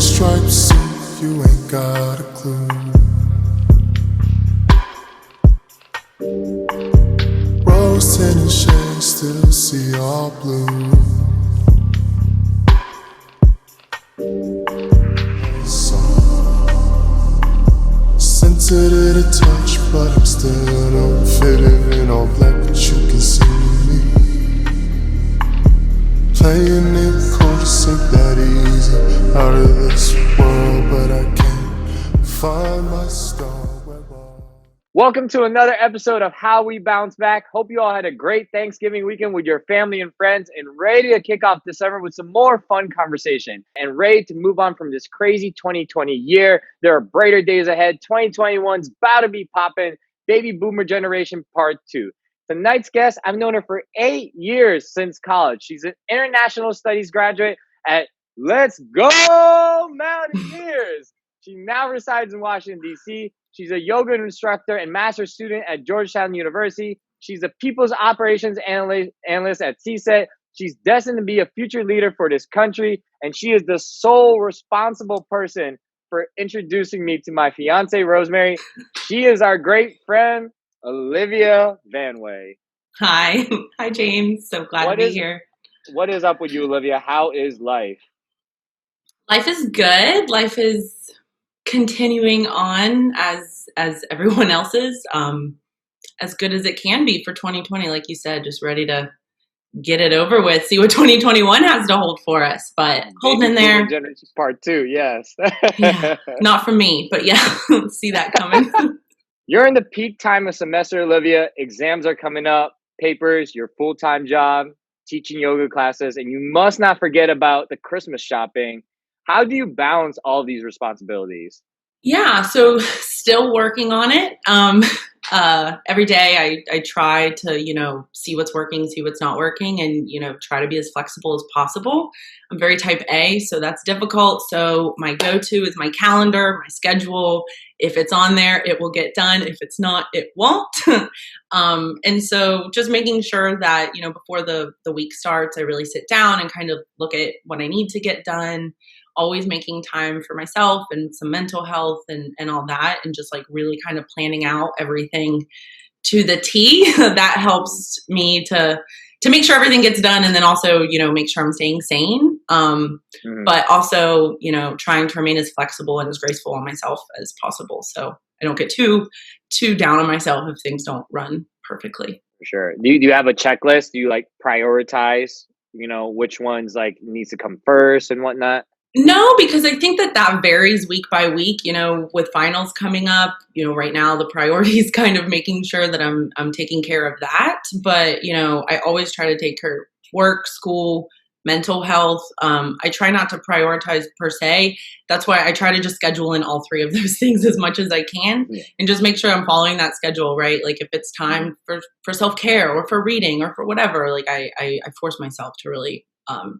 stripes, see you ain't got a clue. Rose tinted shades, still see all blue. Sensitive to touch, but I'm still unfitted in all black, but you can see me. Playing it cool, just ain't that easy. Out of this world, but I can't find my star. Welcome to another episode of How We Bounce Back. Hope you all had a great Thanksgiving weekend with your family and friends and ready to kick off December with some more fun conversation and ready to move on from this crazy 2020 year. There are brighter days ahead. 2021's about to be popping. Baby Boomer Generation Part 2. Tonight's guest, I've known her for 8 years since college. She's an international studies graduate at Let's Go Mountaineers. She now resides in Washington, D.C. She's a yoga instructor and master's student at Georgetown University. She's a people's operations analyst at CSET. She's destined to be a future leader for this country, and she is the sole responsible person for introducing me to my fiance, Rosemary. She is our great friend, Olivia Vanway. Hi. Hi, James. So glad to be here. What is up with you, Olivia? How is life? Life is good. Life is continuing on as everyone else's, as good as it can be for 2020. Like you said, just ready to get it over with, see what 2021 has to hold for us, but holding in there. Part 2, yes. Yeah, not from me, but yeah, see that coming. You're in the peak time of semester, Olivia. Exams are coming up, papers, your full-time job, teaching yoga classes, and you must not forget about the Christmas shopping. How do you balance all these responsibilities? Yeah, so still working on it. Every day I try to, see what's working, see what's not working, and, try to be as flexible as possible. I'm very type A, so that's difficult. So my go-to is my calendar, my schedule. If it's on there, it will get done. If it's not, it won't. And so just making sure that, before the week starts, I really sit down and kind of look at what I need to get done. Always making time for myself and some mental health and all that, and just like really kind of planning out everything to the T. That helps me to make sure everything gets done, and then also, make sure I'm staying sane. But also, trying to remain as flexible and as graceful on myself as possible, so I don't get too down on myself if things don't run perfectly. For sure. Do you have a checklist? Do you prioritize, which ones needs to come first and whatnot? No, because I think that varies week by week, with finals coming up, right now the priority is kind of making sure that I'm taking care of that. But, I always try to take care of work, school, mental health. I try not to prioritize per se. That's why I try to just schedule in all three of those things as much as I can, and just make sure I'm following that schedule, right? Like if it's time for self-care or for reading or for whatever, I force myself to really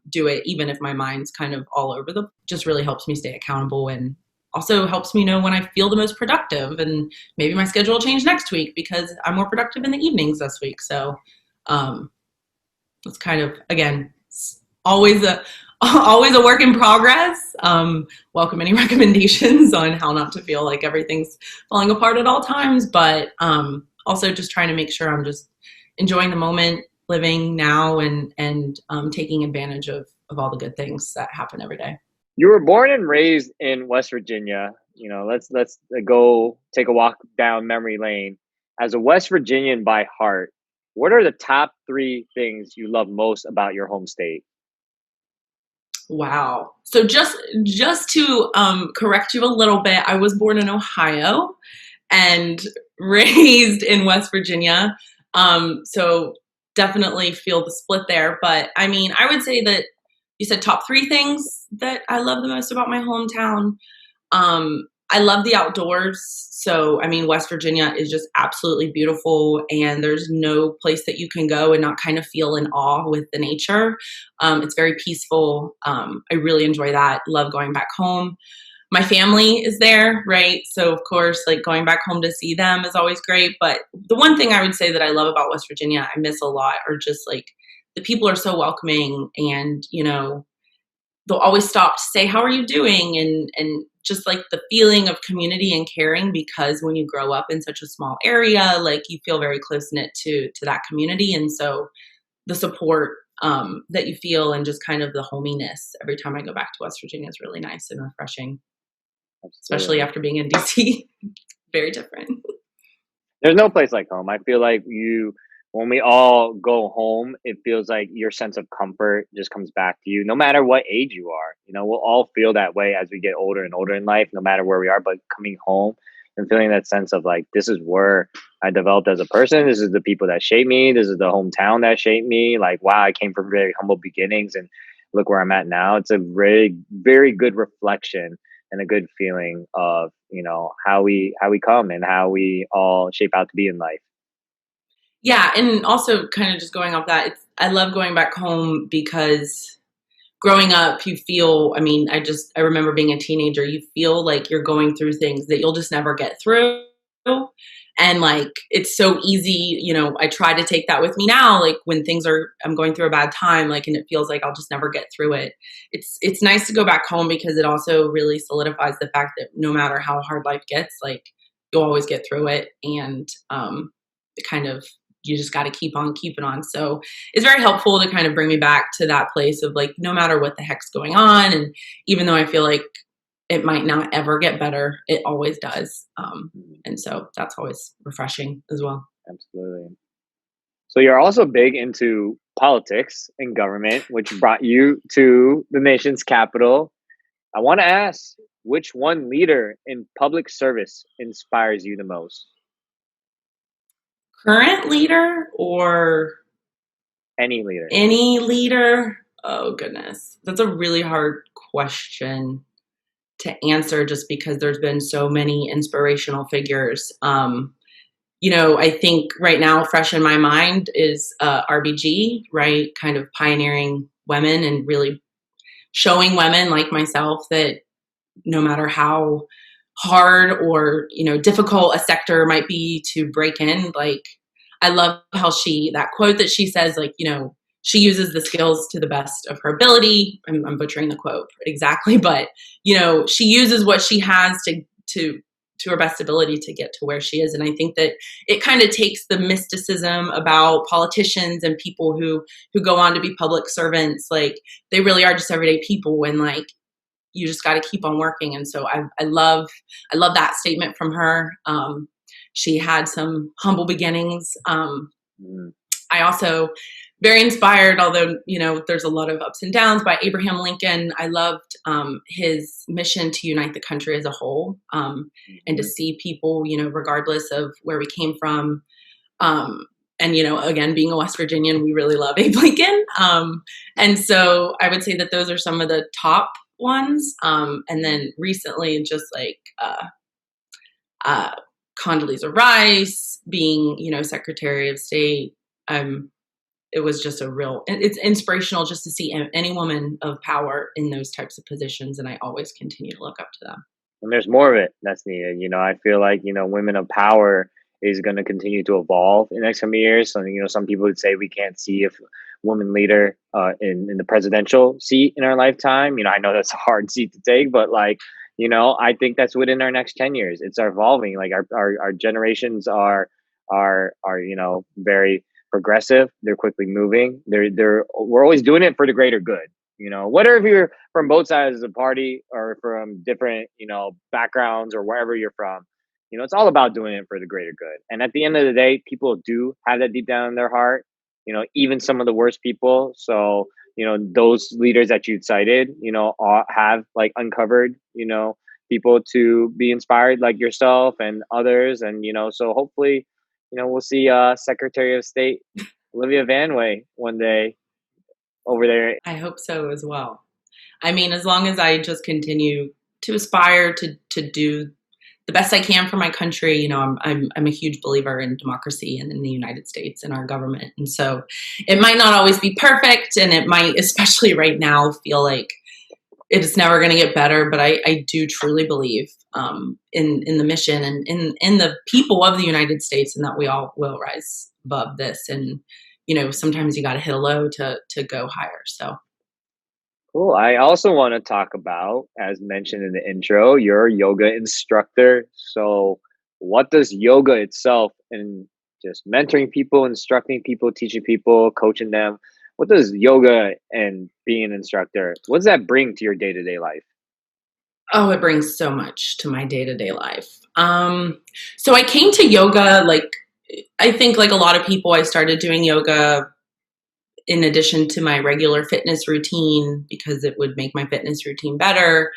do it, even if my mind's kind of all over just really helps me stay accountable, and also helps me know when I feel the most productive, and maybe my schedule will change next week because I'm more productive in the evenings this week. So it's kind of, again, always a work in progress. Welcome any recommendations on how not to feel like everything's falling apart at all times, but also just trying to make sure I'm just enjoying the moment, living now, and taking advantage of all the good things that happen every day. You were born and raised in West Virginia. Let's go take a walk down memory lane. As a West Virginian by heart, what are the top 3 things you love most about your home state? Wow. So just to correct you a little bit, I was born in Ohio and raised in West Virginia. So definitely feel the split there. But I mean, I would say that you said top 3 things that I love the most about my hometown. I love the outdoors. So, I mean, West Virginia is just absolutely beautiful, and there's no place that you can go and not kind of feel in awe with the nature. It's very peaceful. I really enjoy that. Love going back home. My family is there, right? So, of course, going going home to see them is always great. But the one thing I would say that I love about West Virginia, I miss a lot, are just the people are so welcoming, and, they'll always stop to say, how are you doing? And just like the feeling of community and caring, because when you grow up in such a small area, like you feel very close knit to that community. And so the support that you feel and just kind of the hominess every time I go back to West Virginia is really nice and refreshing, especially after being in DC. Very different. There's no place like home. I feel like when we all go home, it feels like your sense of comfort just comes back to you, no matter what age you are. We'll all feel that way as we get older and older in life, no matter where we are. But coming home and feeling that sense of like, this is where I developed as a person. This is the people that shaped me. This is the hometown that shaped me. Like, wow, I came from very humble beginnings and look where I'm at now. It's a very, very good reflection and a good feeling of, how we come and how we all shape out to be in life. Yeah. And also kind of just going off that, I love going back home because growing up, you feel, I remember being a teenager, you feel like you're going through things that you'll just never get through. And like, it's so easy, I try to take that with me now, like when I'm going through a bad time, like, and it feels like I'll just never get through it. It's nice to go back home because it also really solidifies the fact that no matter how hard life gets, like you'll always get through it. And it kind of, you just got to keep on keeping on. So it's very helpful to kind of bring me back to that place of like, no matter what the heck's going on. And even though I feel like it might not ever get better, it always does. And so that's always refreshing as well. Absolutely. So you're also big into politics and government, which brought you to the nation's capital. I want to ask, which one leader in public service inspires you the most? Current leader or any leader? Any leader? Oh, goodness. That's a really hard question to answer just because there's been so many inspirational figures. I think right now, fresh in my mind is RBG, right? Kind of pioneering women and really showing women like myself that no matter how hard or, difficult a sector might be to break in, like, I love how that quote that she says, like, she uses the skills to the best of her ability. I'm butchering the quote exactly, but, she uses what she has to her best ability to get to where she is. And I think that it kind of takes the mysticism about politicians and people who go on to be public servants. Like, they really are just everyday people. And like, you just got to keep on working. And so I love that statement from her. She had some humble beginnings. I also very inspired, although, there's a lot of ups and downs, by Abraham Lincoln. I loved his mission to unite the country as a whole, and to see people, regardless of where we came from. And, again, being a West Virginian, we really love Abe Lincoln. And so I would say that those are some of the top ones. And then recently, just like Condoleezza Rice being, Secretary of State. It was just it's inspirational just to see any woman of power in those types of positions. And I always continue to look up to them. And there's more of it that's needed. I feel like, women of power is going to continue to evolve in the next coming years. So, some people would say we can't see a woman leader in the presidential seat in our lifetime. I know that's a hard seat to take, but like, I think that's within our next 10 years. It's evolving. Like our generations are very progressive. They're quickly moving. We're always doing it for the greater good. Whether if you're from both sides of the party or from different, backgrounds or wherever you're from, it's all about doing it for the greater good. And at the end of the day, people do have that deep down in their heart, even some of the worst people. So, those leaders that you cited, have like uncovered, people to be inspired like yourself and others. And, so hopefully, we'll see Secretary of State Olivia Vanway one day over there. I hope so as well. As long as I just continue to aspire to do the best I can for my country, I'm a huge believer in democracy and in the United States and our government. And so it might not always be perfect, and it might, especially right now, feel like it's never going to get better. But I do truly believe in the mission and in the people of the United States, and that we all will rise above this. And, sometimes you got to hit a low to go higher. So Cool. I also want to talk about, as mentioned in the intro, you're a yoga instructor. So, what does yoga itself and just mentoring people, instructing people, teaching people, coaching them, what does yoga and being an instructor, what does that bring to your day to day life? Oh, it brings so much to my day to day life. So I came to yoga, like, I think like a lot of people, I started doing yoga in addition to my regular fitness routine because it would make my fitness routine better.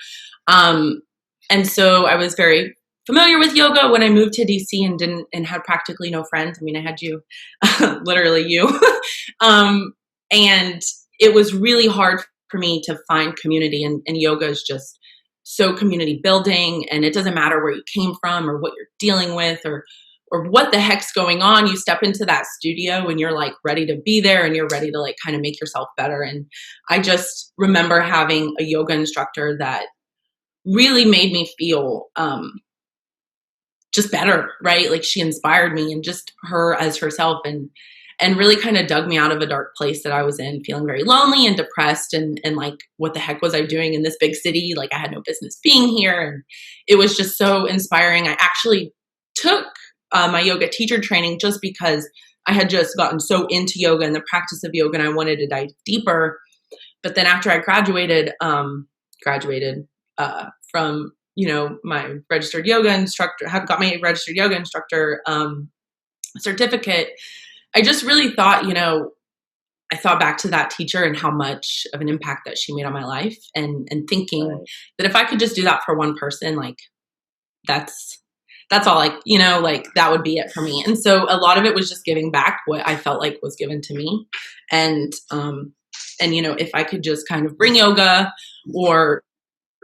Um, and so I was very familiar with yoga when I moved to DC and didn't and had practically no friends. I mean, I had you, literally you, um, and it was really hard for me to find community. And yoga is just so community building, and it doesn't matter where you came from or what you're dealing with or what the heck's going on. You step into that studio and you're like ready to be there and you're ready to like kind of make yourself better. And I just remember having a yoga instructor that really made me feel just better, right? Like she inspired me and just her as herself and really kind of dug me out of a dark place that I was in, feeling very lonely and depressed and like what the heck was I doing in this big city? Like I had no business being here. And it was just so inspiring. I actually took my yoga teacher training just because I had just gotten so into yoga and the practice of yoga and I wanted to dive deeper. But then after I graduated from, my registered yoga instructor, have got my registered yoga instructor certificate, I just really thought, I thought back to that teacher and how much of an impact that she made on my life and thinking Right. that if I could just do that for one person, like that's all, like, like that would be it for me. And so a lot of it was just giving back what I felt like was given to me. And if I could just kind of bring yoga or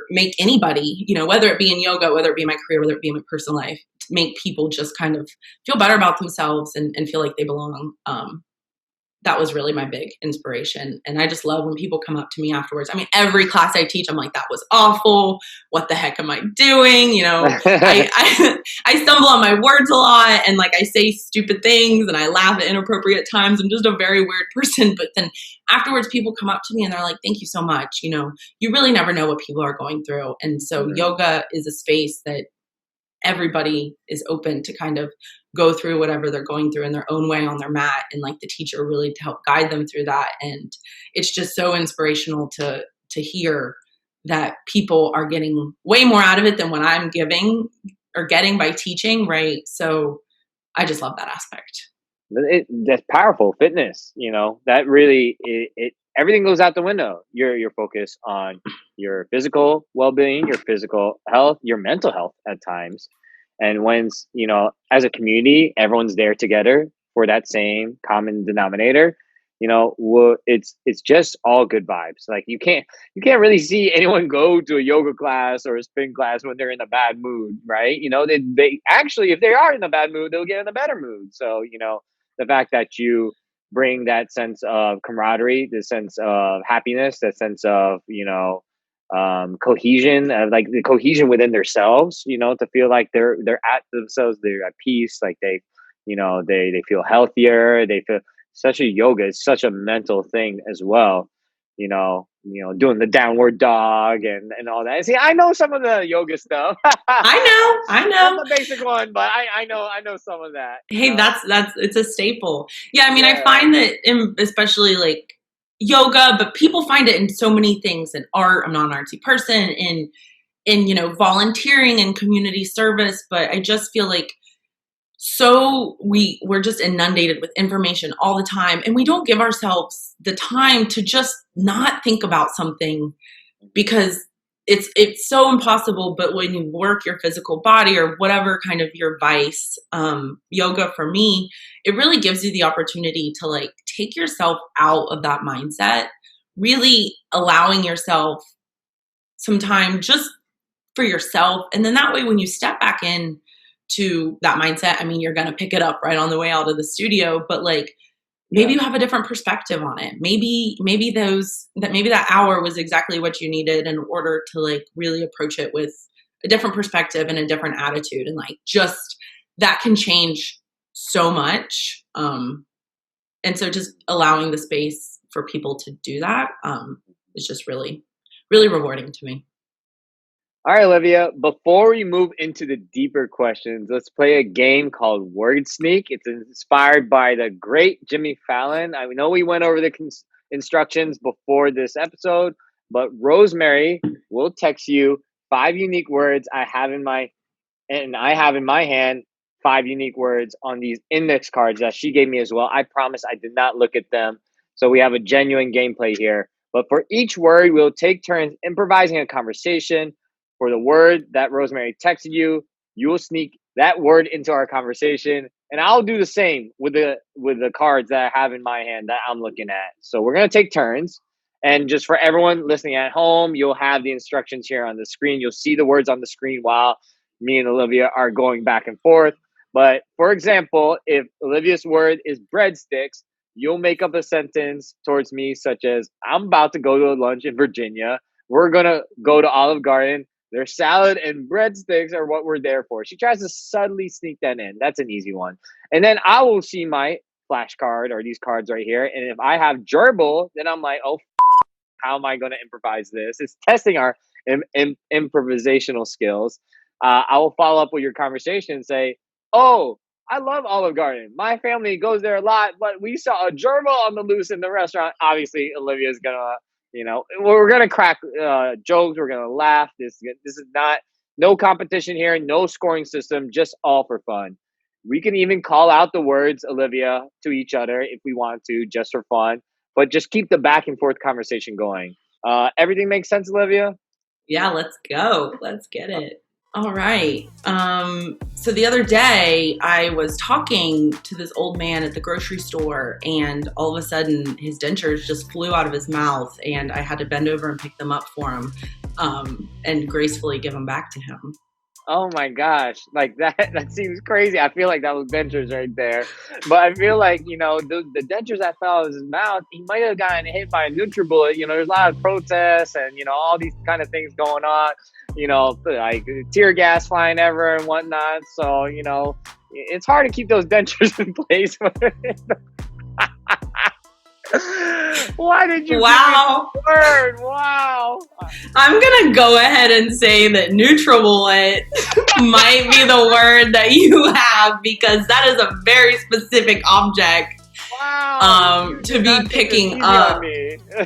make anybody, whether it be in yoga, whether it be in my career, whether it be in my personal life, to make people just kind of feel better about themselves and feel like they belong. That was really my big inspiration. And I just love when people come up to me afterwards. I mean, every class I teach, I'm like, that was awful. What the heck am I doing? I stumble on my words a lot and like I say stupid things and I laugh at inappropriate times. I'm just a very weird person. But then afterwards, people come up to me and they're like, thank you so much. You really never know what people are going through. And so yoga is a space that everybody is open to kind of go through whatever they're going through in their own way on their mat, and like the teacher really to help guide them through that. And it's just so inspirational to hear that people are getting way more out of it than what I'm giving or getting by teaching, right? So I just love that aspect. That's powerful fitness, that really, everything goes out the window. You're focused on your physical well-being, your physical health, your mental health at times. And when, as a community, everyone's there together for that same common denominator, it's just all good vibes. Like you can't really see anyone go to a yoga class or a spin class when they're in a bad mood, right? They actually, if they are in a bad mood, they'll get in a better mood. So, the fact that you bring that sense of camaraderie, the sense of happiness, that sense of, cohesion, like the cohesion within themselves, to feel like they're at themselves, they're at peace, like they feel healthier, they feel, especially yoga is such a mental thing as well. Doing the downward dog and all that. See, I know some of the yoga stuff. I Not know. the basic one, but I know some of that. Hey, that's it's a staple. Yeah, I mean, I Yeah. find that especially like yoga, but people find it in so many things, in art. I'm not an artsy person, in volunteering and community service, but I just feel like we're just inundated with information all the time, and we don't give ourselves the time to just not think about something because it's so impossible. But when you work your physical body or whatever kind of your vice, yoga for me, it really gives you the opportunity to like take yourself out of that mindset, really allowing yourself some time just for yourself. And then that way, when you step back in to that mindset, I mean, you're going to pick it up right on the way out of the studio, but like, maybe you have a different perspective on it. Maybe that hour was exactly what you needed in order to like really approach it with a different perspective and a different attitude. And like, just that can change so much. And so just allowing the space for people to do that, is just really, really rewarding to me. All right, Olivia, before we move into the deeper questions, let's play a game called Word Sneak. It's inspired by the great Jimmy Fallon. I know we went over the instructions before this episode, but Rosemary will text you 5 unique words I have in my hand 5 unique words on these index cards that she gave me as well. I promise I did not look at them. So we have a genuine gameplay here. But for each word, we'll take turns improvising a conversation. For the word that Rosemary texted you, you will sneak that word into our conversation. And I'll do the same with the cards that I have in my hand that I'm looking at. So we're going to take turns. And just for everyone listening at home, you'll have the instructions here on the screen. You'll see the words on the screen while me and Olivia are going back and forth. But for example, if Olivia's word is breadsticks, you'll make up a sentence towards me such as, I'm about to go to a lunch in Virginia. We're going to go to Olive Garden. Their salad and breadsticks are what we're there for. She tries to subtly sneak that in. That's an easy one. And then I will see my flashcard or these cards right here. And if I have gerbil, then I'm like, oh, how am I going to improvise this? It's testing our improvisational skills. I will follow up with your conversation and say, oh, I love Olive Garden. My family goes there a lot, but we saw a gerbil on the loose in the restaurant. Obviously, Olivia's going to, we're going to crack jokes. We're going to laugh. This is not, no competition here, no scoring system, just all for fun. We can even call out the words, Olivia, to each other if we want to, just for fun. But just keep the back and forth conversation going. Everything makes sense, Olivia? Yeah, let's go. Let's get it. All right. So the other day I was talking to this old man at the grocery store, and all of a sudden his dentures just flew out of his mouth, and I had to bend over and pick them up for him, and gracefully give them back to him. Oh my gosh, like that seems crazy. I feel like that was dentures right there. But I feel like, the dentures that fell out of his mouth, he might have gotten hit by a NutriBullet. There's a lot of protests and, all these kind of things going on, like tear gas flying ever and whatnot. So, it's hard to keep those dentures in place. Why did you? Wow. Give me the word? Wow. I'm gonna go ahead and say that NutriBullet might be the word that you have, because that is a very specific object. Wow. To be picking up.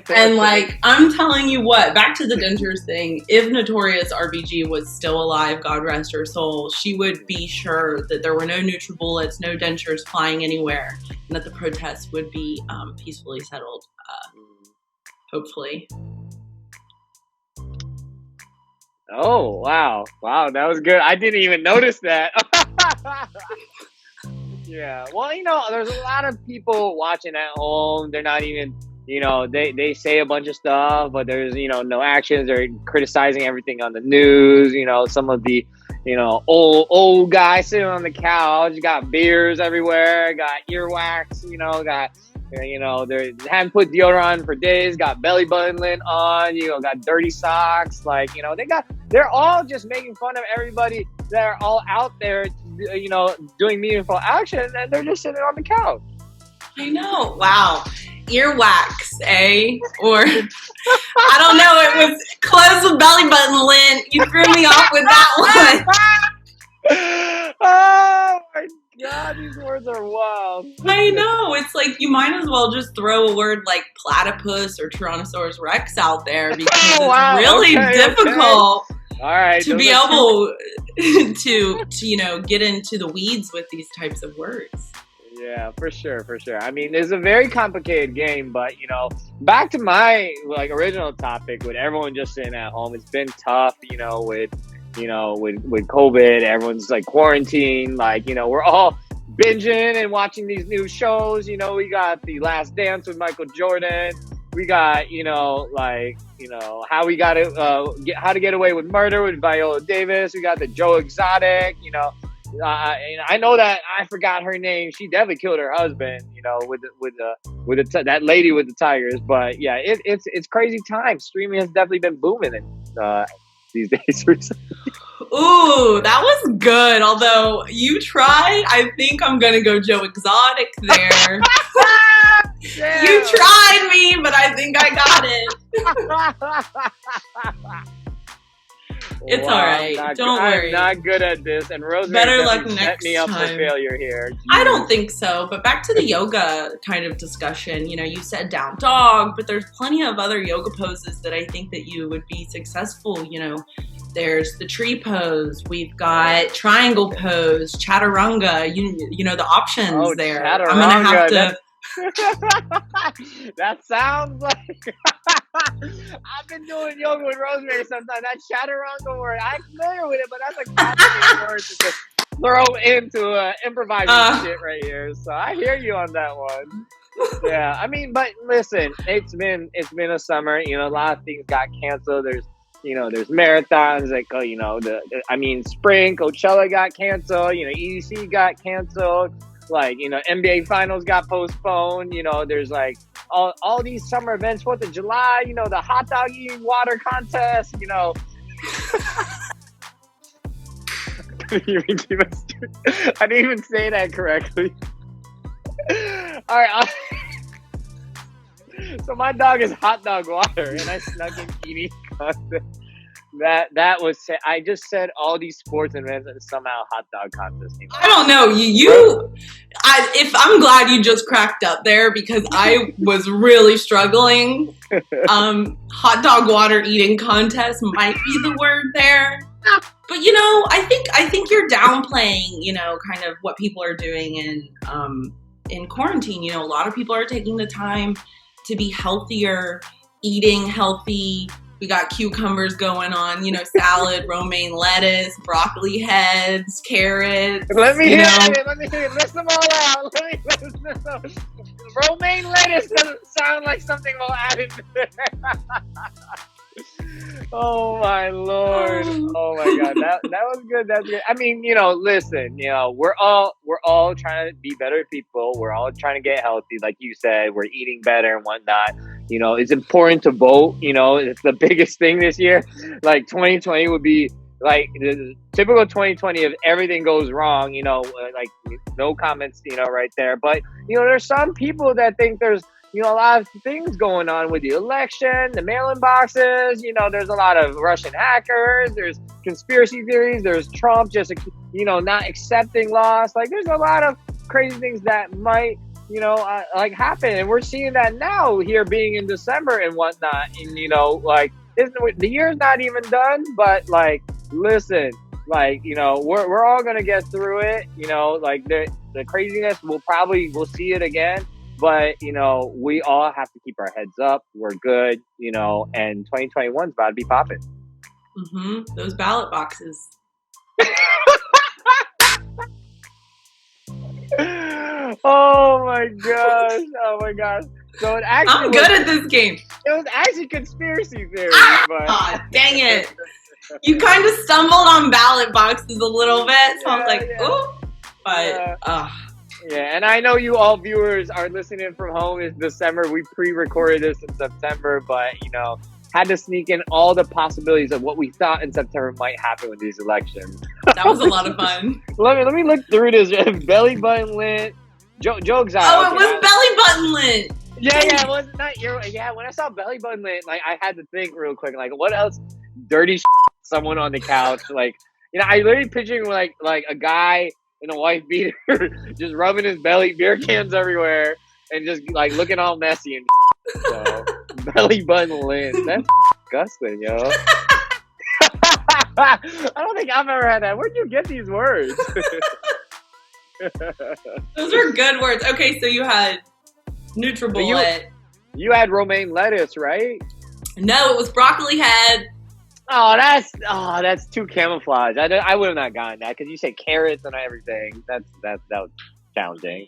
And I'm telling you what, back to the dentures thing, if Notorious RBG was still alive, God rest her soul, she would be sure that there were no NutriBullets, no dentures flying anywhere, and that the protests would be peacefully settled, hopefully. Oh, wow. Wow, that was good. I didn't even notice that. Yeah. Well, there's a lot of people watching at home. They're not even, they say a bunch of stuff, but there's, no actions. They're criticizing everything on the news. Some of the, old guys sitting on the couch, got beers everywhere, got earwax, they haven't put deodorant on for days, got belly button lint on, got dirty socks. They're all just making fun of everybody that are all out there, doing meaningful action, and they're just sitting on the couch. I know. Wow. Earwax, eh? Or, I don't know, it was close with belly button lint. You threw me off with that one. Oh my God, these words are wild. I know. It's like you might as well just throw a word like platypus or Tyrannosaurus Rex out there, because it's really difficult to be able to get into the weeds with these types of words. Yeah, for sure. I mean, it's a very complicated game, but back to my original topic with everyone just sitting at home. It's been tough, with COVID. Everyone's quarantined. We're all binging and watching these new shows. We got The Last Dance with Michael Jordan. We got how we got to How to Get Away with Murder with Viola Davis. We got the Joe Exotic. I know that I forgot her name. She definitely killed her husband, with that lady with the tigers. But yeah, it's crazy times. Streaming has definitely been booming these days. Ooh, that was good. Although you tried, I think I'm gonna go Joe Exotic there. You tried me, but I think I got it. It's all right. Don't worry. I'm not good at this. And Rosemary Better luck set next me up for time. failure here. Jeez. I don't think so. But back to the yoga kind of discussion. You know, you said down dog, but there's plenty of other yoga poses that I think that you would be successful. You know, there's the tree pose. We've got triangle pose, chaturanga. You know the options there. Chaturanga. I'm gonna have to. That sounds like I've been doing yoga with Rosemary sometimes. That chaturanga word, I'm familiar with it, but that's a complicated word to just throw into improvising shit right here. So I hear you on that one. Yeah, I mean, but listen, it's been a summer. You know, a lot of things got canceled. There's marathons like spring Coachella got canceled. You know, EDC got canceled. Like, you know, NBA finals got postponed. You know, there's like all these summer events, 4th of July, you know, the hot dog eating water contest, you know. I didn't even say that correctly. All right. So my dog is hot dog water, and I snuck in eating contest. That was, I just said all these sports events and somehow hot dog contest came out. I don't know. I'm glad you just cracked up there because I was really struggling. Hot dog water eating contest might be the word there. But you know, I think you're downplaying, you know, kind of what people are doing in quarantine. You know, a lot of people are taking the time to be healthier, eating healthy. We got cucumbers going on, you know, salad, romaine lettuce, broccoli heads, carrots. Let me hear it. List them all out. Let me list them. Romaine lettuce doesn't sound like something we'll add in there. Oh my Lord. Oh my God. That was good. That's good. I mean, you know, listen, you know, we're all trying to be better people. We're all trying to get healthy. Like you said, we're eating better and whatnot. You know, it's important to vote. You know, it's the biggest thing this year. Like 2020 would be like the typical 2020 if everything goes wrong, you know, like no comments, you know, right there. But, you know, there's some people that think there's, you know, a lot of things going on with the election, the mail-in boxes. You know, there's a lot of Russian hackers. There's conspiracy theories. There's Trump just, you know, not accepting loss. Like, there's a lot of crazy things that might, you know, like happen. And we're seeing that now here being in December and whatnot. And, you know, like, the year's not even done. But, like, listen, like, you know, we're all going to get through it. You know, like, the craziness, we'll see it again. But, you know, we all have to keep our heads up. We're good, you know, and 2021 is about to be popping. Mm-hmm. Those ballot boxes. Oh my gosh. Oh my gosh. So it actually I'm good at this game. It was actually conspiracy theory. But dang it. You kind of stumbled on ballot boxes a little bit. So I was like, ooh. But, yeah, and I know you all viewers are listening from home. It's December. We pre-recorded this in September, but, you know, had to sneak in all the possibilities of what we thought in September might happen with these elections. That was a lot of fun. Let me look through this. Belly button lit. Jokes out. Oh, it was belly button lit. Yeah, it was not your. Yeah, when I saw belly button lit, like I had to think real quick, like what else? Dirty someone on the couch, like, you know, I literally picturing like a guy in a white beater, just rubbing his belly, beer cans everywhere, and just like looking all messy and so belly button lit. That's disgusting, yo. I don't think I've ever had that. Where'd you get these words? Those are good words. Okay, so you had NutriBullet. You had romaine lettuce, right? No, it was broccoli head. Oh, that's too camouflage. I would have not gotten that because you said carrots and everything. That was challenging.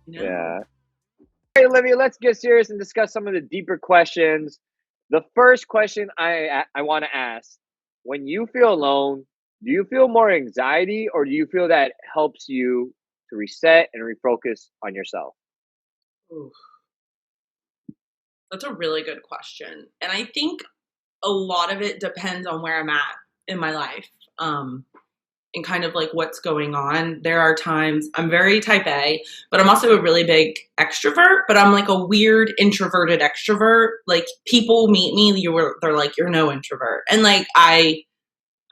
No. Yeah. Hey, Olivia, let's get serious and discuss some of the deeper questions. The first question I want to ask: when you feel alone, do you feel more anxiety, or do you feel that helps you to reset and refocus on yourself? Oof. That's a really good question, and I think a lot of it depends on where I'm at in my life. and kind of like what's going on. There are times I'm very type A, but I'm also a really big extrovert, but I'm like a weird introverted extrovert. Like people meet me, they're like, you're no introvert. And like, I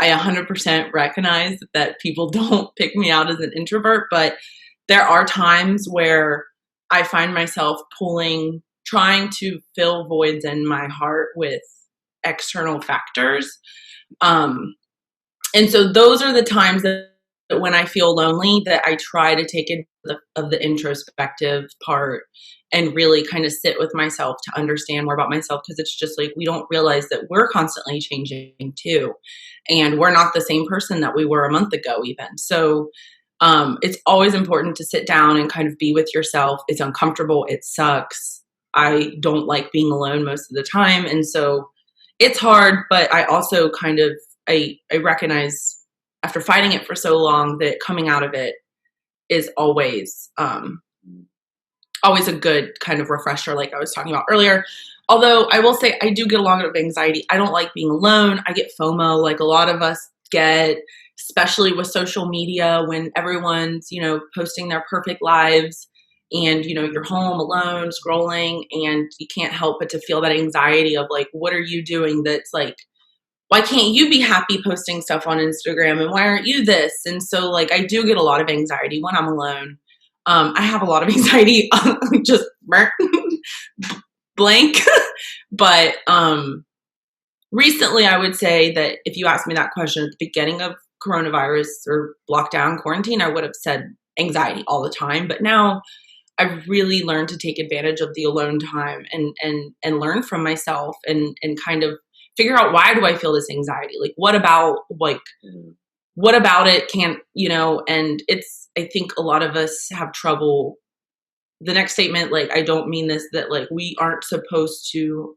100% recognize that people don't pick me out as an introvert, but there are times where I find myself trying to fill voids in my heart with external factors. And so those are the times that when I feel lonely, that I try to take advantage of the introspective part and really kind of sit with myself to understand more about myself, because it's just like we don't realize that we're constantly changing too, and we're not the same person that we were a month ago even. So it's always important to sit down and kind of be with yourself. It's uncomfortable, it sucks, I don't like being alone most of the time, and so it's hard. But I also kind of I recognize after fighting it for so long that coming out of it is always always a good kind of refresher, like I was talking about earlier. Although I will say I do get a lot of anxiety. I don't like being alone. I get FOMO like a lot of us get, especially with social media when everyone's, posting their perfect lives and, you're home alone scrolling and you can't help but to feel that anxiety of like, what are you doing that's like, why can't you be happy posting stuff on Instagram and why aren't you this? And so like I do get a lot of anxiety when I'm alone. I have a lot of anxiety just blank. But recently I would say that if you asked me that question at the beginning of coronavirus or lockdown quarantine, I would have said anxiety all the time. But now I've really learned to take advantage of the alone time and learn from myself and kind of figure out, why do I feel this anxiety? Like, what about it can't, and I think a lot of us have trouble. The next statement, like, I don't mean this, that like we aren't supposed to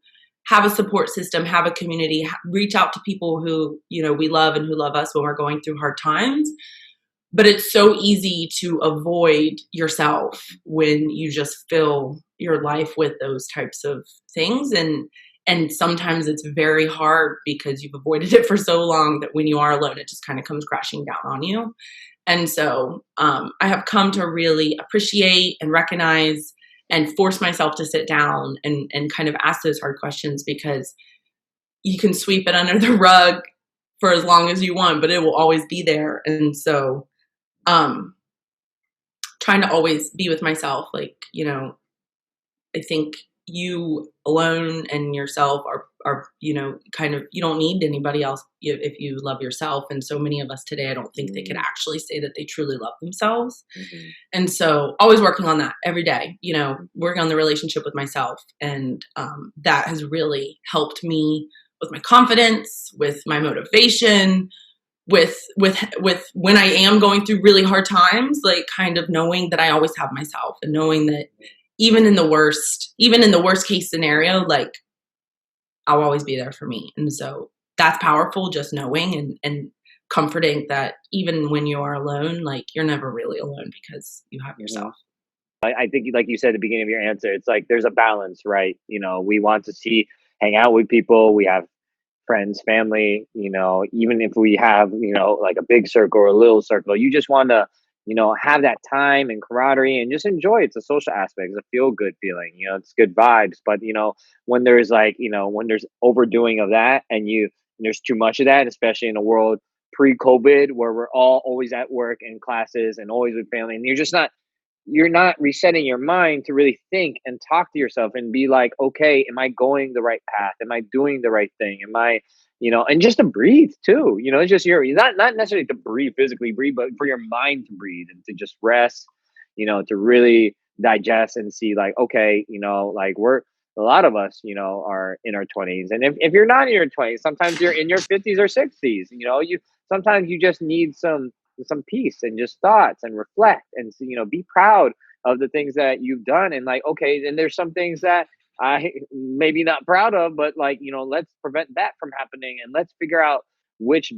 have a support system, have a community, reach out to people who, we love and who love us when we're going through hard times. But it's so easy to avoid yourself when you just fill your life with those types of things. And sometimes it's very hard because you've avoided it for so long that when you are alone, it just kind of comes crashing down on you. And so I have come to really appreciate and recognize and force myself to sit down and kind of ask those hard questions, because you can sweep it under the rug for as long as you want, but it will always be there. And so trying to always be with myself, like, I think you alone and yourself are kind of, you don't need anybody else if you love yourself. And so many of us today, I don't think they could actually say that they truly love themselves. Mm-hmm. And so always working on that every day, working on the relationship with myself. And that has really helped me with my confidence, with my motivation, with when I am going through really hard times, like kind of knowing that I always have myself, and knowing that even in the worst case scenario, like I'll always be there for me. And so that's powerful, just knowing and comforting that even when you are alone, like you're never really alone because you have yourself. I think, like you said at the beginning of your answer, it's like there's a balance, right? We want to hang out with people. We have friends, family, even if we have, like a big circle or a little circle, you just want to, have that time and camaraderie and just enjoy it. It's a social aspect. It's a feel good feeling, it's good vibes. But, when there's like, when there's overdoing of that and there's too much of that, especially in a world pre-COVID where we're all always at work and classes and always with family, and you're not resetting your mind to really think and talk to yourself and be like, okay, am I going the right path? Am I doing the right thing? Am I, and just to breathe too, it's just not necessarily to breathe, physically breathe, but for your mind to breathe and to just rest, to really digest and see like, okay, like a lot of us, are in our 20s. And if you're not in your 20s, sometimes you're in your 50s or 60s, sometimes you just need some peace and just thoughts and reflect and be proud of the things that you've done. And like, okay, then there's some things that I maybe not proud of, but like, let's prevent that from happening and let's figure out which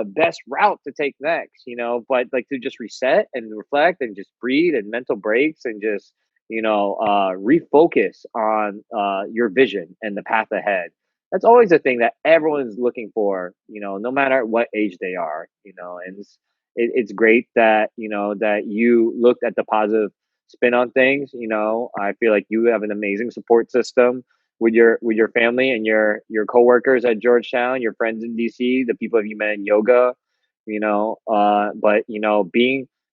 best route to take next, but like to just reset and reflect and just breathe and mental breaks and just refocus on your vision and the path ahead. That's always a thing that everyone's looking for, no matter what age they are, and it's great that, that you looked at the positive spin on things. I feel like you have an amazing support system with your family and your coworkers at Georgetown, your friends in DC, the people you met in yoga, but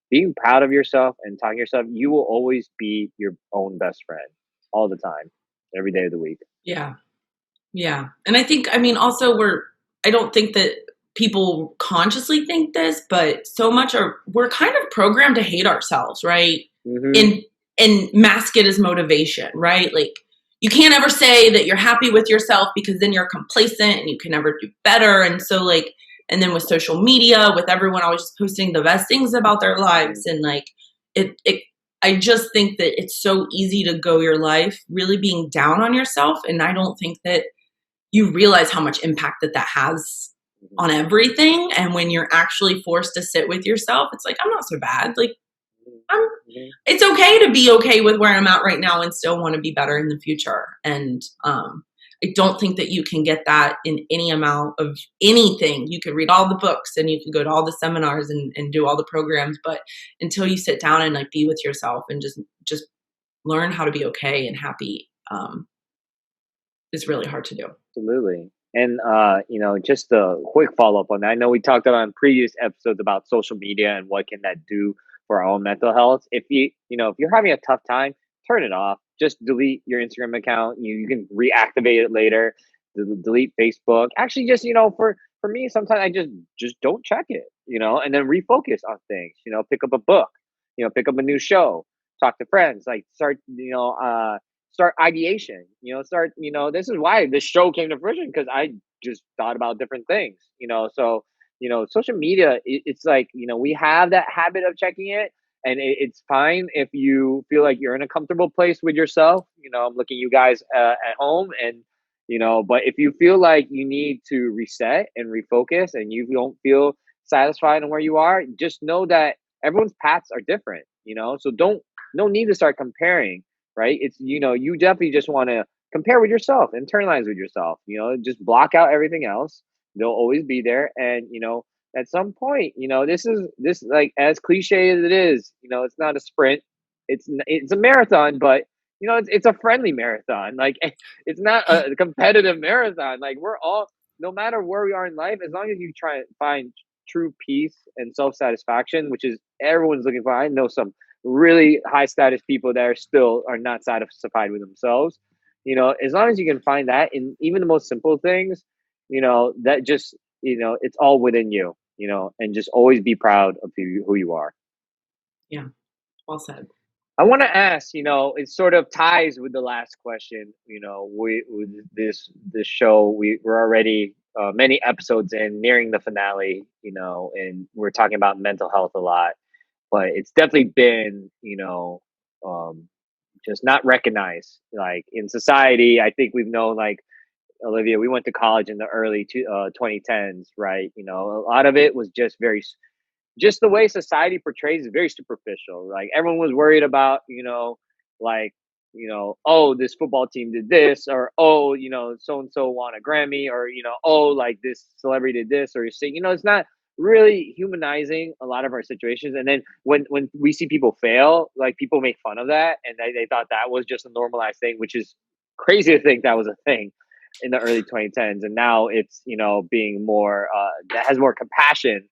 being proud of yourself and talking to yourself, you will always be your own best friend all the time, every day of the week. Yeah. Yeah. And I think, I mean, also I don't think that people consciously think this, but so much we're kind of programmed to hate ourselves, right? Hmm. And mask it as motivation, right? Like you can't ever say that you're happy with yourself because then you're complacent and you can never do better. And so like, and then with social media, with everyone always just posting the best things about their lives and like it I just think that it's so easy to go your life really being down on yourself. And I don't think that you realize how much impact that has on everything. And when you're actually forced to sit with yourself, it's like, I'm not so bad. Like it's okay to be okay with where I'm at right now and still want to be better in the future. And I don't think that you can get that in any amount of anything. You could read all the books and you can go to all the seminars and do all the programs, but until you sit down and like be with yourself and just learn how to be okay and happy, is really hard to do. Absolutely. And just a quick follow up on that. I know we talked about in previous episodes about social media and what can that do for our own mental health. If if you're having a tough time, turn it off. Just delete your Instagram account. You can reactivate it later. Delete Facebook. Actually, just for me, sometimes I just don't check it. And then refocus on things. Pick up a book. Pick up a new show. Talk to friends. Like start ideation. This is why this show came to fruition, because I just thought about different things. So social media, it's like, we have that habit of checking it, and it's fine if you feel like you're in a comfortable place with yourself. I'm looking at you guys at home, and but if you feel like you need to reset and refocus and you don't feel satisfied in where you are, just know that everyone's paths are different. So no need to start comparing, right? It's, you definitely just want to compare with yourself, internalize with yourself, just block out everything else. They'll always be there. And, at some point, this like, as cliche as it is, it's not a sprint, it's a marathon, but it's a friendly marathon. Like it's not a competitive marathon. Like we're all, no matter where we are in life, as long as you try and find true peace and self-satisfaction, which is everyone's looking for. I know some really high status people that are not satisfied with themselves. As long as you can find that in even the most simple things, that just, it's all within you, and just always be proud of who you are. Yeah. Well said. I want to ask, it sort of ties with the last question. We with this show, we're already many episodes in, nearing the finale. And we're talking about mental health a lot, but it's definitely been, just not recognized. Like in society, I think we've known, like Olivia, we went to college in the early 2010s, right? A lot of it was just just the way society portrays is very superficial. Like everyone was worried about, like, oh, this football team did this, or oh, so and so won a Grammy, or oh, like this celebrity did this, or you see, it's not really humanizing a lot of our situations. And then when we see people fail, like people make fun of that, and they thought that was just a normalized thing, which is crazy to think that was a thing in the early 2010s. And now it's being more that has more compassion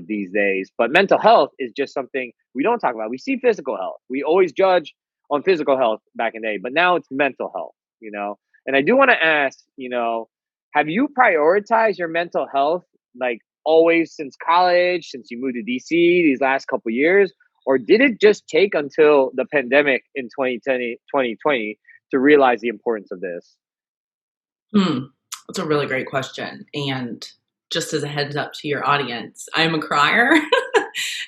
these days. But mental health is just something we don't talk about. We see physical health. We always judge on physical health back in the day, but now it's mental health. And I do want to ask, have you prioritized your mental health, like always, since college, since you moved to DC these last couple years? Or did it just take until the pandemic in 2020 to realize the importance of this? That's a really great question. And just as a heads up to your audience, I'm a crier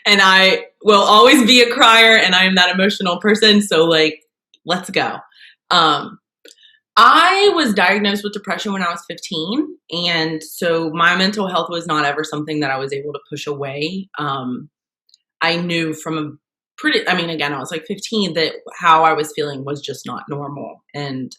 and I will always be a crier, and I am that emotional person. So like, let's go. I was diagnosed with depression when I was 15. And so my mental health was not ever something that I was able to push away. I knew from again, I was like 15, that how I was feeling was just not normal. And,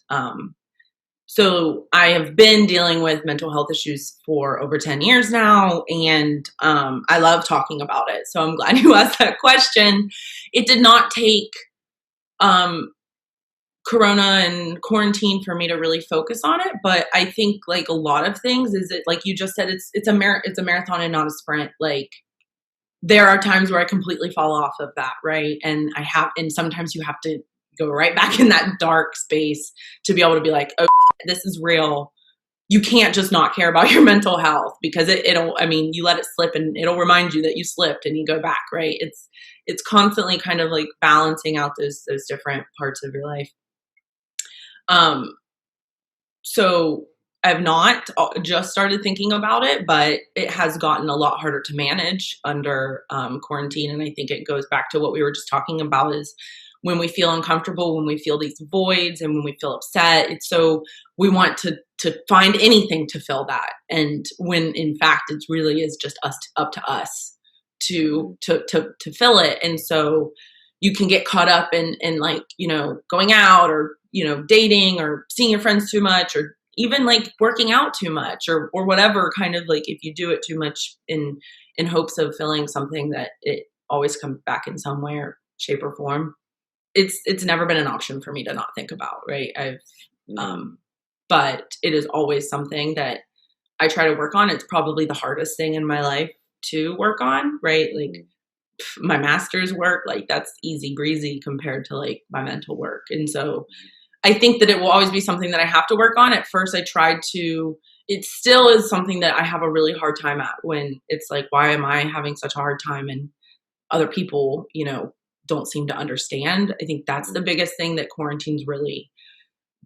So I have been dealing with mental health issues for over 10 years now, and I love talking about it. So I'm glad you asked that question. It did not take Corona and quarantine for me to really focus on it, but I think like a lot of things is it like you just said, it's a marathon and not a sprint. Like there are times where I completely fall off of that, right? And sometimes you have to go right back in that dark space to be able to be like, oh, this is real. You can't just not care about your mental health because you let it slip and it'll remind you that you slipped and you go back, right? It's constantly kind of like balancing out those different parts of your life. So I've not just started thinking about it, but it has gotten a lot harder to manage under quarantine. And I think it goes back to what we were just talking about is when we feel uncomfortable, when we feel these voids and when we feel upset, it's so we want to find anything to fill that. And when in fact, it really is just up to us to fill it. And so you can get caught up in like, going out or, dating or seeing your friends too much or even like working out too much or whatever kind of like if you do it too much in hopes of filling something that it always comes back in some way or shape or form. It's never been an option for me to not think about, right? But it is always something that I try to work on. It's probably the hardest thing in my life to work on, right? Like my master's work, like that's easy breezy compared to like my mental work. And so I think that it will always be something that I have to work on. At first I tried to, it still is something that I have a really hard time at when it's like, why am I having such a hard time and other people, don't seem to understand. I think that's the biggest thing that quarantine's really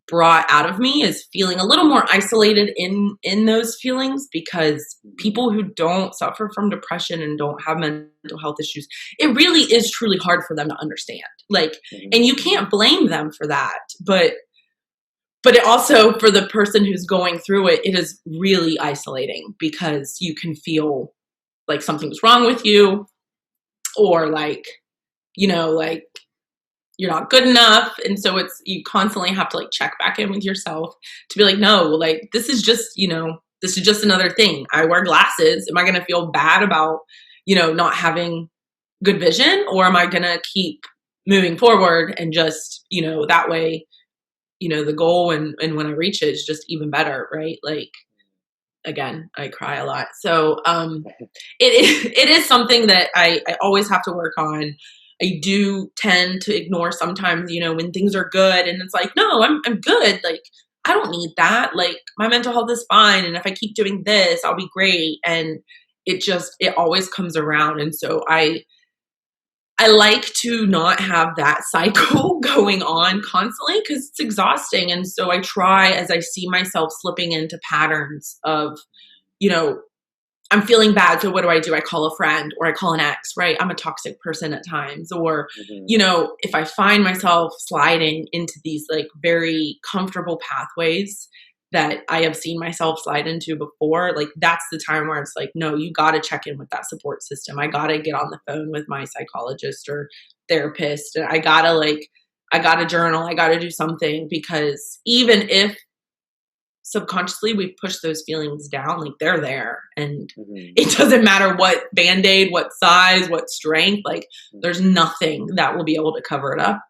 brought out of me is feeling a little more isolated in those feelings because people who don't suffer from depression and don't have mental health issues, it really is truly hard for them to understand. Like, and you can't blame them for that, but it also for the person who's going through it, it is really isolating because you can feel like something's wrong with you or like, like you're not good enough. And so you constantly have to like check back in with yourself to be like, no, like this is just another thing. I wear glasses. Am I going to feel bad about, not having good vision or am I going to keep moving forward and just, that way, the goal and when I reach it is just even better. Right. Like, again, I cry a lot. So, it is something that I always have to work on. I do tend to ignore sometimes, when things are good and it's like, no, I'm good. Like, I don't need that. Like my mental health is fine. And if I keep doing this, I'll be great. And it always comes around. And so I like to not have that cycle going on constantly because it's exhausting. And so I try as I see myself slipping into patterns of, I'm feeling bad. So what do? I call a friend or I call an ex, right? I'm a toxic person at times. Or, if I find myself sliding into these like very comfortable pathways that I have seen myself slide into before, like that's the time where it's like, no, you got to check in with that support system. I got to get on the phone with my psychologist or therapist. And I got to journal. I got to do something because even if subconsciously we push those feelings down, like they're there and it doesn't matter what band-aid, what size, what strength, like there's nothing that will be able to cover it up.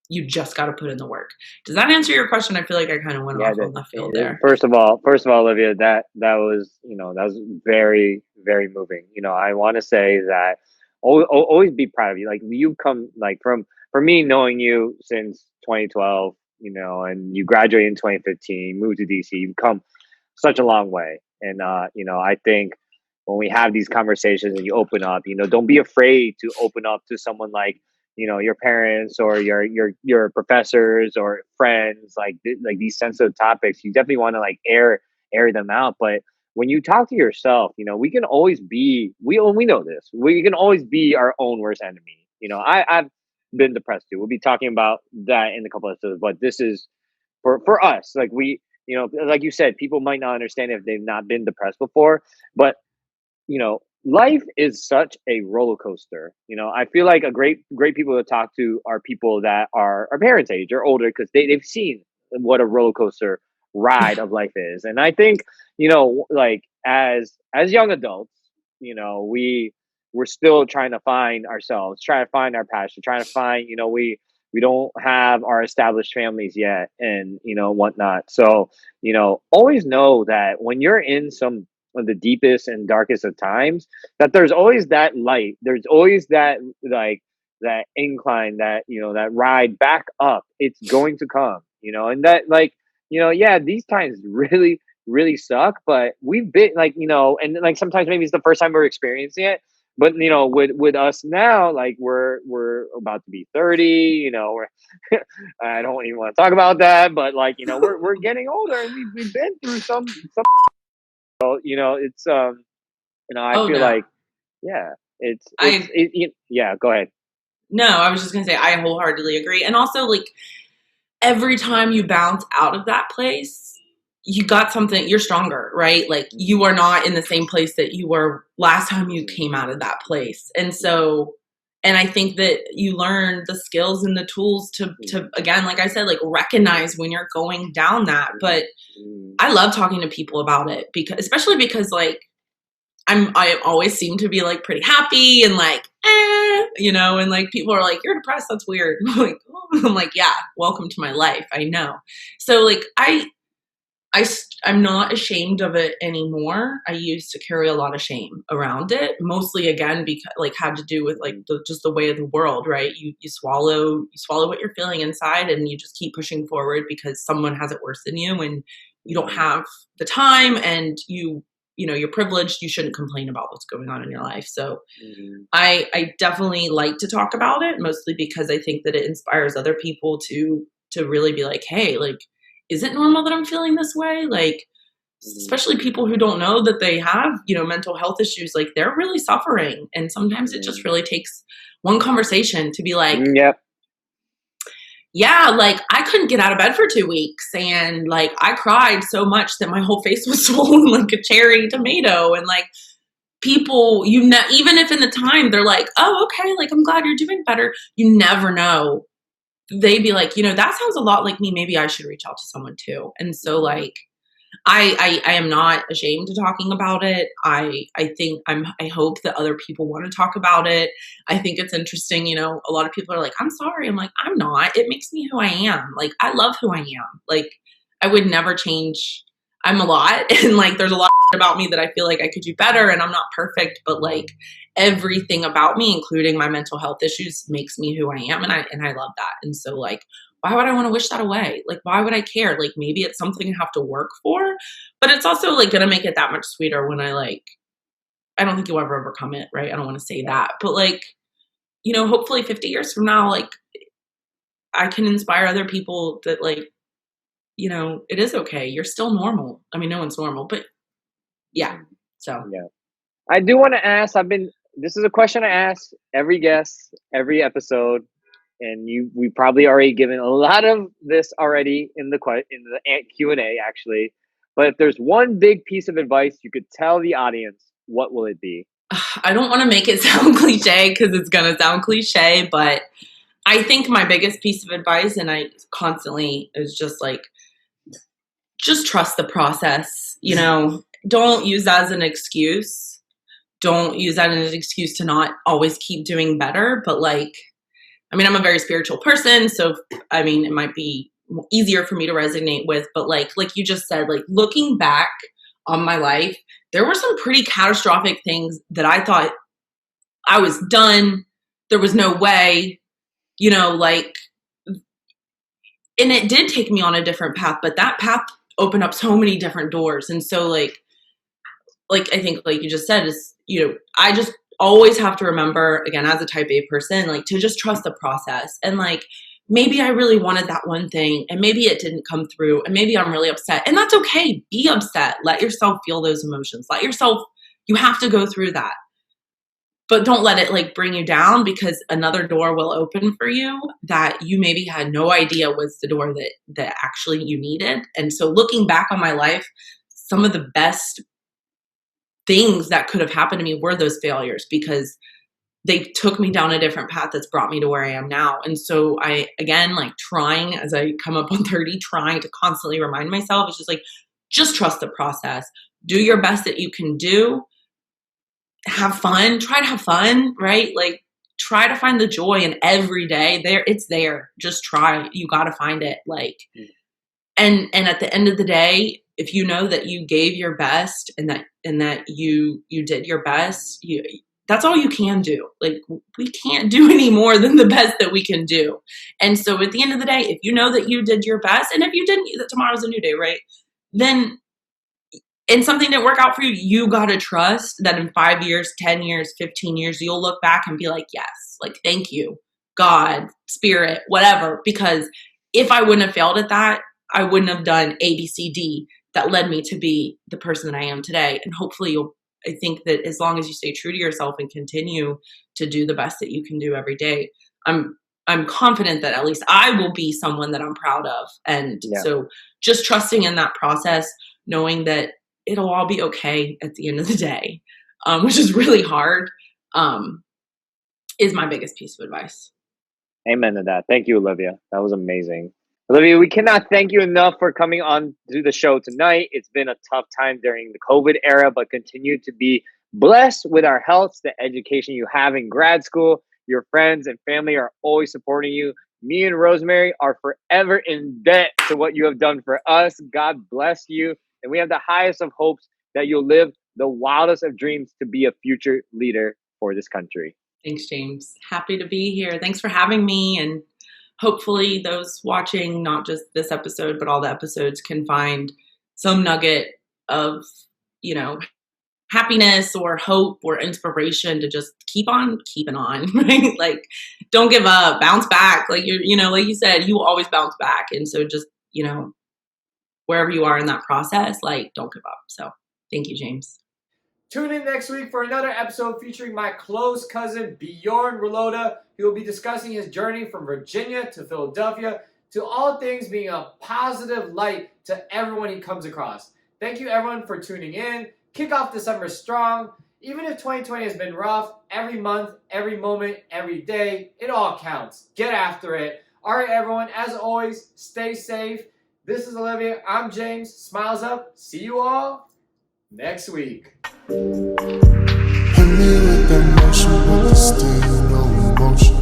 You just got to put in the work. Does that answer your question? I feel like I kind of went off on the field there. First of all, Olivia, that was, that was very, very moving. I want to say that always be proud of you. Like you come like from me knowing you since 2012, and you graduated in 2015, moved to DC, you've come such a long way. And, I think when we have these conversations and you open up, don't be afraid to open up to someone like, your parents or your professors or friends, like these sensitive topics. You definitely want to like air them out. But when you talk to yourself, we can always be, we know this, we can always be our own worst enemy. I've been depressed too. We'll be talking about that in a couple of episodes, but this is for us. Like we, like you said, people might not understand if they've not been depressed before, but life is such a roller coaster. I feel like a great people to talk to are people that are our parents' age or older because they've seen what a roller coaster ride of life is. And I think, like as young adults, we're still trying to find ourselves, trying to find our passion, trying to find, we don't have our established families yet and, whatnot. So, always know that when you're in some of the deepest and darkest of times, that there's always that light. There's always that, like, that incline, that, that ride back up. It's going to come, and that, like, yeah, these times really, really suck, but we've been like, and like sometimes maybe it's the first time we're experiencing it. But with us now, like we're about to be 30. We're I don't even want to talk about that, but like we're getting older, and we've been through some. So, it's I Oh feel no, like yeah, yeah. Go ahead. no, I was just gonna say I wholeheartedly agree, and also like every time you bounce out of that place, you got something, you're stronger, right? Like you are not in the same place that you were last time you came out of that place. And so, and I think that you learn the skills and the tools to again, like I said, like recognize when you're going down that. But I love talking to people about it especially because like I always seem to be like pretty happy and like, and like people are like, you're depressed. That's weird. I'm like, yeah, welcome to my life. I know. So like, I'm not ashamed of it anymore. I used to carry a lot of shame around it, mostly again because like had to do with like just the way of the world, right? You swallow what you're feeling inside, and you just keep pushing forward because someone has it worse than you, and you don't have the time, and you're privileged. You shouldn't complain about what's going on in your life. So I definitely like to talk about it, mostly because I think that it inspires other people to really be like, hey, like, is it normal that I'm feeling this way? Like, especially people who don't know that they have, mental health issues, like they're really suffering. And sometimes it just really takes one conversation to be like, Yep. yeah, like I couldn't get out of bed for 2 weeks. And like, I cried so much that my whole face was swollen like a cherry tomato. And like people, even if in the time they're like, oh, okay, like I'm glad you're doing better. You never know. They'd be like, that sounds a lot like me. Maybe I should reach out to someone too. And so like, I am not ashamed of talking about it. I think I hope that other people want to talk about it. I think it's interesting. A lot of people are like, I'm sorry. I'm like, I'm not. It makes me who I am. Like, I love who I am. Like, I would never change. I'm a lot. And like, there's a lot about me that I feel like I could do better, and I'm not perfect, but like everything about me, including my mental health issues, makes me who I am. And I love that. And so like, why would I want to wish that away? Like, why would I care? Like, maybe it's something I have to work for, but it's also like going to make it that much sweeter when I don't think you'll ever overcome it. Right. I don't want to say that, but like, hopefully 50 years from now, like I can inspire other people that like, it is okay. You're still normal. I mean, no one's normal, but yeah. So yeah, I do want to ask, this is a question I ask every guest, every episode. And we probably already given a lot of this already in the Q&A actually. But if there's one big piece of advice you could tell the audience, what will it be? I don't want to make it sound cliche because it's going to sound cliche, but I think my biggest piece of advice, and I constantly, is just like, just trust the process. Don't use that as an excuse. Don't use that as an excuse to not always keep doing better. But like, I mean, I'm a very spiritual person, so I mean, it might be easier for me to resonate with, but like you just said, like looking back on my life, there were some pretty catastrophic things that I thought I was done. There was no way, like, and it did take me on a different path, but that path opened up so many different doors. And so like I think like you just said is, I just always have to remember, again, as a type A person, like to just trust the process. And like, maybe I really wanted that one thing and maybe it didn't come through and maybe I'm really upset, and that's okay. Be upset. Let yourself feel those emotions. You have to go through that, but don't let it like bring you down, because another door will open for you that you maybe had no idea was the door that actually you needed. And so looking back on my life, some of the best things that could have happened to me were those failures, because they took me down a different path that's brought me to where I am now. And so I, again, like trying as I come up on 30, trying to constantly remind myself, it's just like, just trust the process. Do your best that you can do. Have fun. Try to have fun, right? Like, try to find the joy in every day. It's there. Just try. You got to find it. Like, and at the end of the day, if you know that you gave your best and that you did your best, that's all you can do. Like, we can't do any more than the best that we can do. And so at the end of the day, if you know that you did your best, and if you didn't, that tomorrow's a new day, right? Then, and something didn't work out for you, you got to trust that in 5 years, 10 years, 15 years, you'll look back and be like, yes, like, thank you, God, spirit, whatever. Because if I wouldn't have failed at that, I wouldn't have done A, B, C, D that led me to be the person that I am today. And hopefully I think that as long as you stay true to yourself and continue to do the best that you can do every day, I'm confident that at least I will be someone that I'm proud of. And so just trusting in that process, knowing that it'll all be okay at the end of the day, which is really hard, is my biggest piece of advice. Amen to that. Thank you, Olivia. That was amazing. Olivia, we cannot thank you enough for coming on to the show tonight. It's been a tough time during the COVID era, but continue to be blessed with our health, the education you have in grad school. Your friends and family are always supporting you. Me and Rosemary are forever in debt to what you have done for us. God bless you. And we have the highest of hopes that you'll live the wildest of dreams to be a future leader for this country. Thanks, James. Happy to be here. Thanks for having me. And hopefully those watching, not just this episode, but all the episodes, can find some nugget of, happiness or hope or inspiration to just keep on keeping on, right? Like, don't give up, bounce back. Like, like you said, you will always bounce back. And so just, wherever you are in that process, like, don't give up. So thank you, James. Tune in next week for another episode featuring my close cousin, Bjorn Rolota. He will be discussing his journey from Virginia to Philadelphia to all things being a positive light to everyone he comes across. Thank you, everyone, for tuning in. Kick off December strong. Even if 2020 has been rough, every month, every moment, every day, it all counts. Get after it. All right, everyone, as always, stay safe. This is Olivia. I'm James. Smiles up. See you all next week. Hit me with that motion, but there's still no emotion.